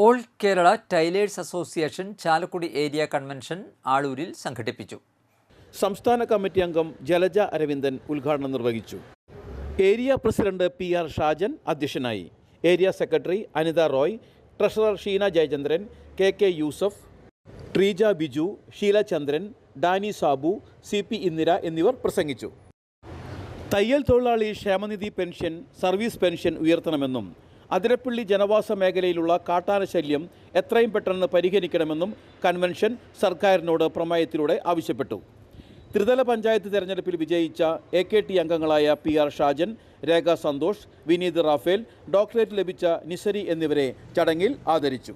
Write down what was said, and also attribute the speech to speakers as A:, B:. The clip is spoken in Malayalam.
A: All Kerala tailors association Chalakudy area convention ആളൂരിൽ സംഘടിപ്പിച്ചു.
B: സംസ്ഥാന കമ്മിറ്റി അംഗം ജലജ അരവിന്ദൻ ഉദ്ഘാടനം നിർവഹിച്ചു. ഏരിയ പ്രസിഡന്റ് PR ഷാജൻ അധ്യക്ഷനായി. Area secretary Anitha Roy, treasurer Sheena Jayachandran, KK Yusuf, Treeja Biju, Sheela Chandran, Dani Sabu, CP Indira എന്നിവർ പ്രസംഗിച്ചു. തയ്യൽ തൊഴിലാളി ക്ഷേമനിധി പെൻഷൻ, സർവീസ് പെൻഷൻ ഉയർത്തണമെന്നും അതിരപ്പള്ളി ജനവാസ മേഖലയിലുള്ള കാട്ടാന ശല്യം എത്രയും പെട്ടെന്ന് പരിഹരിക്കണമെന്നും കൺവെൻഷൻ സർക്കാരിനോട് പ്രമേയത്തിലൂടെ ആവശ്യപ്പെട്ടു. ത്രിതല പഞ്ചായത്ത് തെരഞ്ഞെടുപ്പിൽ വിജയിച്ച AKT അംഗങ്ങളായ PR ഷാജൻ, രേഖ സന്തോഷ്, വിനീത് റാഫേൽ, ഡോക്ടറേറ്റ് ലഭിച്ച നിസരി എന്നിവരെ ചടങ്ങിൽ ആദരിച്ചു.